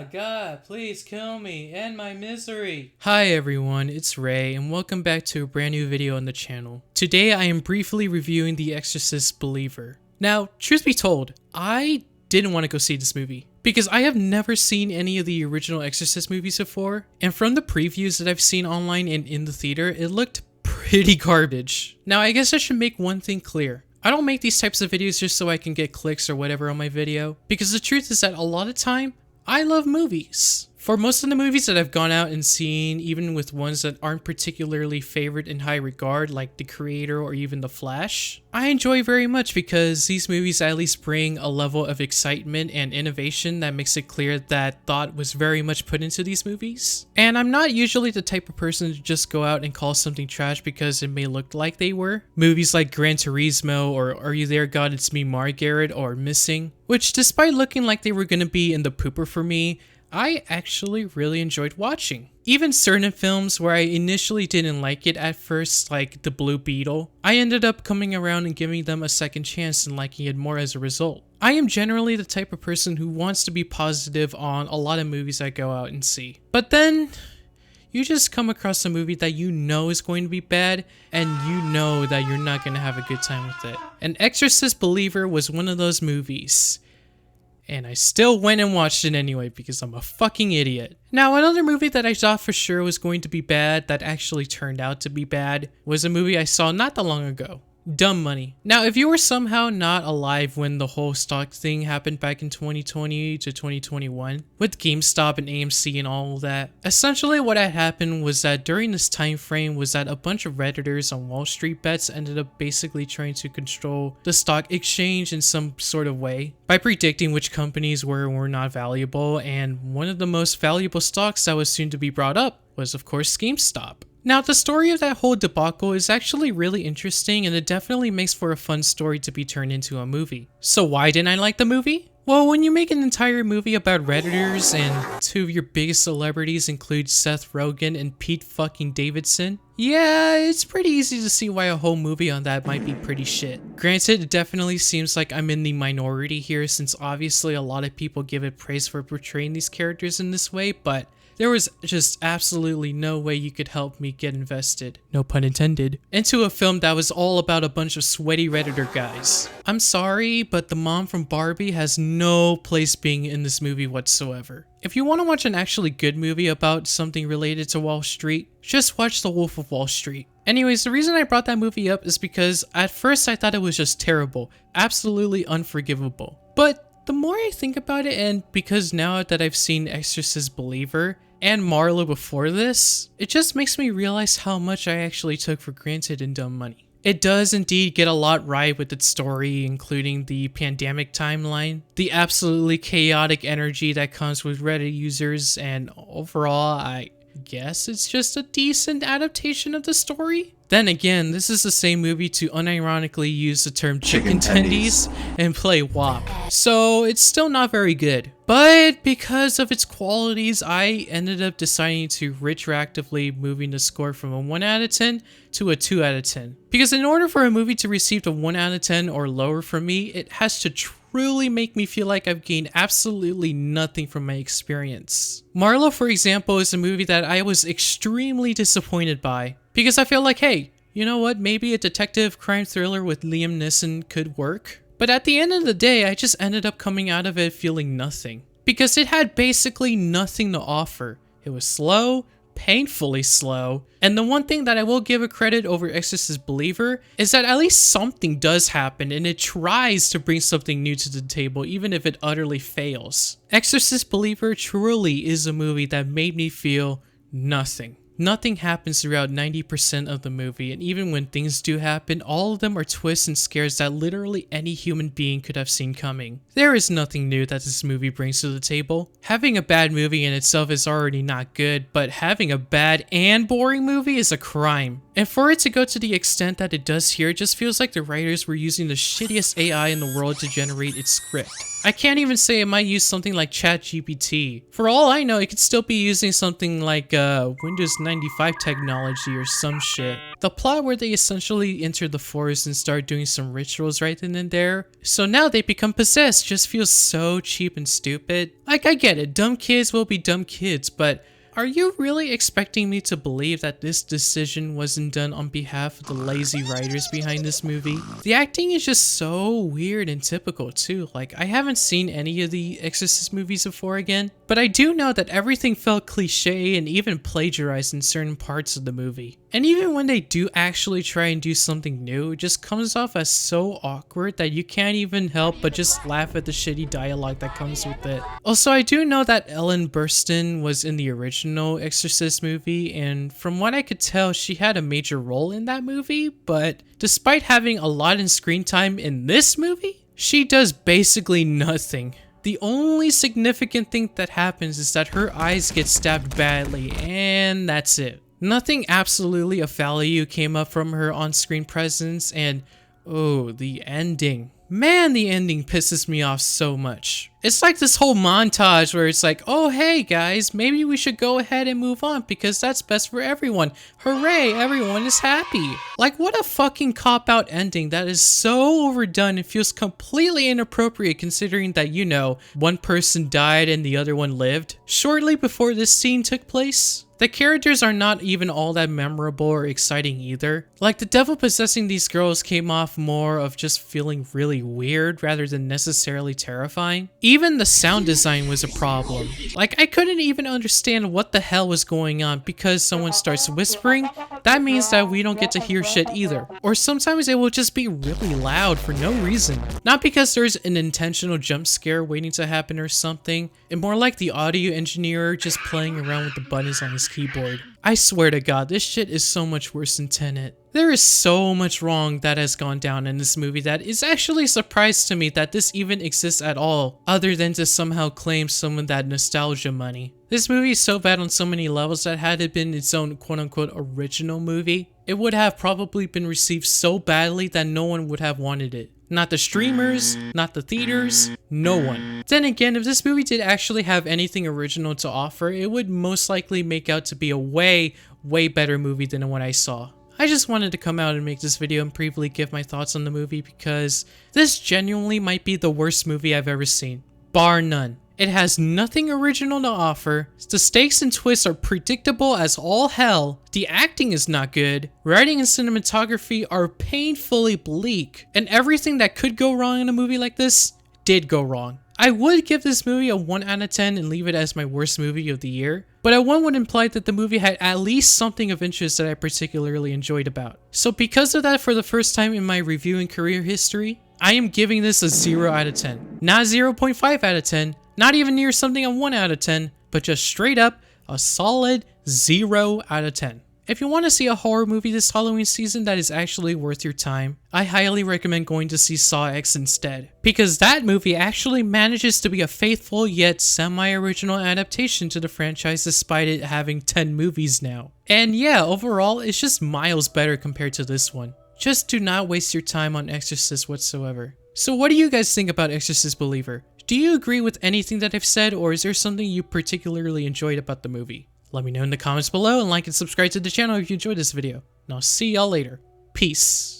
God, please kill me. End my misery. Hi everyone, it's Ray and welcome back to a brand new video on the channel. Today I am briefly reviewing The Exorcist Believer. Now, truth be told, I didn't want to go see this movie because I have never seen any of the original Exorcist movies before, and from the previews that I've seen online and in the theater, it looked pretty garbage. Now, I guess I should make one thing clear. I don't make these types of videos just so I can get clicks or whatever on my video, because the truth is that a lot of time, I love movies. For most of the movies that I've gone out and seen, even with ones that aren't particularly favored in high regard, like The Creator or even The Flash, I enjoy very much because these movies at least bring a level of excitement and innovation that makes it clear that thought was very much put into these movies. And I'm not usually the type of person to just go out and call something trash because it may look like they were. Movies like Gran Turismo or Are You There God It's Me Margaret or Missing, which despite looking like they were going to be in the pooper for me, I actually really enjoyed watching. Even certain films where I initially didn't like it at first, like The Blue Beetle, I ended up coming around and giving them a second chance and liking it more as a result. I am generally the type of person who wants to be positive on a lot of movies I go out and see. But then, you just come across a movie that you know is going to be bad, and you know that you're not going to have a good time with it. And Exorcist Believer was one of those movies. And I still went and watched it anyway because I'm a fucking idiot. Now, another movie that I thought for sure was going to be bad that actually turned out to be bad was a movie I saw not that long ago. Dumb Money. Now, if you were somehow not alive when the whole stock thing happened back in 2020 to 2021 with GameStop and AMC and all that, essentially what had happened was that during this time frame was that a bunch of Redditors on Wall Street bets ended up basically trying to control the stock exchange in some sort of way by predicting which companies were and were not valuable, and one of the most valuable stocks that was soon to be brought up was of course GameStop. Now, the story of that whole debacle is actually really interesting, and it definitely makes for a fun story to be turned into a movie. So why didn't I like the movie? Well, when you make an entire movie about Redditors and two of your biggest celebrities include Seth Rogen and Pete fucking Davidson, yeah, it's pretty easy to see why a whole movie on that might be pretty shit. Granted, it definitely seems like I'm in the minority here since obviously a lot of people give it praise for portraying these characters in this way, but there was just absolutely no way you could help me get invested, no pun intended, into a film that was all about a bunch of sweaty Redditor guys. I'm sorry, but the mom from Barbie has no place being in this movie whatsoever. If you want to watch an actually good movie about something related to Wall Street, just watch The Wolf of Wall Street. Anyways, the reason I brought that movie up is because at first I thought it was just terrible, absolutely unforgivable. But the more I think about it, and because now that I've seen Exorcist Believer and Marlowe before this, it just makes me realize how much I actually took for granted in Dumb Money. It does indeed get a lot right with its story, including the pandemic timeline, the absolutely chaotic energy that comes with Reddit users, and overall, I guess it's just a decent adaptation of the story. Then again, this is the same movie to unironically use the term chicken tendies and play WAP, so it's still not very good. But because of its qualities, I ended up deciding to retroactively moving the score from a 1 out of 10 to a 2 out of 10. Because in order for a movie to receive a 1 out of 10 or lower from me, it has to truly make me feel like I've gained absolutely nothing from my experience. Marlowe, for example, is a movie that I was extremely disappointed by. Because I feel like, hey, you know what, maybe a detective crime thriller with Liam Neeson could work. But at the end of the day, I just ended up coming out of it feeling nothing. Because it had basically nothing to offer. It was slow, painfully slow, and the one thing that I will give a credit over Exorcist Believer is that at least something does happen and it tries to bring something new to the table even if it utterly fails. Exorcist Believer truly is a movie that made me feel nothing. Nothing happens throughout 90% of the movie, and even when things do happen, all of them are twists and scares that literally any human being could have seen coming. There is nothing new that this movie brings to the table. Having a bad movie in itself is already not good, but having a bad and boring movie is a crime. And for it to go to the extent that it does here, it just feels like the writers were using the shittiest AI in the world to generate its script. I can't even say it might use something like ChatGPT. For all I know, it could still be using something like Windows 95 technology or some shit. The plot where they essentially enter the forest and start doing some rituals right then and there, so now they become possessed, just feels so cheap and stupid. Like, I get it, dumb kids will be dumb kids, but are you really expecting me to believe that this decision wasn't done on behalf of the lazy writers behind this movie? The acting is just so weird and typical too. Like, I haven't seen any of the Exorcist movies before again, but I do know that everything felt cliche and even plagiarized in certain parts of the movie. And even when they do actually try and do something new, it just comes off as so awkward that you can't even help but just laugh at the shitty dialogue that comes with it. Also, I do know that Ellen Burstyn was in the original Exorcist movie, and from what I could tell, she had a major role in that movie, but despite having a lot in screen time in this movie, she does basically nothing. The only significant thing that happens is that her eyes get stabbed badly, and that's it. Nothing absolutely of value came up from her on-screen presence, and oh, the ending. Man, the ending pisses me off so much. It's like this whole montage where it's like, oh hey guys, maybe we should go ahead and move on because that's best for everyone. Hooray, everyone is happy. Like, what a fucking cop-out ending that is so overdone and feels completely inappropriate considering that, you know, one person died and the other one lived shortly before this scene took place. The characters are not even all that memorable or exciting either. Like, the devil possessing these girls came off more of just feeling really weird rather than necessarily terrifying. Even the sound design was a problem. Like, I couldn't even understand what the hell was going on because someone starts whispering. That means that we don't get to hear shit either. Or sometimes it will just be really loud for no reason. Not because there's an intentional jump scare waiting to happen or something, and more like the audio engineer just playing around with the buttons on his keyboard. I swear to God, this shit is so much worse than Tenet. There is so much wrong that has gone down in this movie that is actually a surprise to me that this even exists at all, other than to somehow claim some of that nostalgia money. This movie is so bad on so many levels that had it been its own quote-unquote original movie, it would have probably been received so badly that no one would have wanted it. Not the streamers, not the theaters, no one. Then again, if this movie did actually have anything original to offer, it would most likely make out to be a way better movie than the one I saw. I just wanted to come out and make this video and briefly give my thoughts on the movie because this genuinely might be the worst movie I've ever seen, bar none. It has nothing original to offer, the stakes and twists are predictable as all hell, the acting is not good, writing and cinematography are painfully bleak, and everything that could go wrong in a movie like this did go wrong. I would give this movie a 1 out of 10 and leave it as my worst movie of the year, but a 1 would imply that the movie had at least something of interest that I particularly enjoyed about. So because of that, for the first time in my reviewing career history, I am giving this a 0 out of 10. Not 0.5 out of 10, not even near something a 1 out of 10, but just straight up a solid 0 out of 10. If you want to see a horror movie this Halloween season that is actually worth your time, I highly recommend going to see Saw X instead, because that movie actually manages to be a faithful yet semi-original adaptation to the franchise despite it having 10 movies now. And yeah, overall, it's just miles better compared to this one. Just do not waste your time on Exorcist whatsoever. So what do you guys think about Exorcist Believer? Do you agree with anything that I've said, or is there something you particularly enjoyed about the movie? Let me know in the comments below and like and subscribe to the channel if you enjoyed this video. And I'll see y'all later. Peace.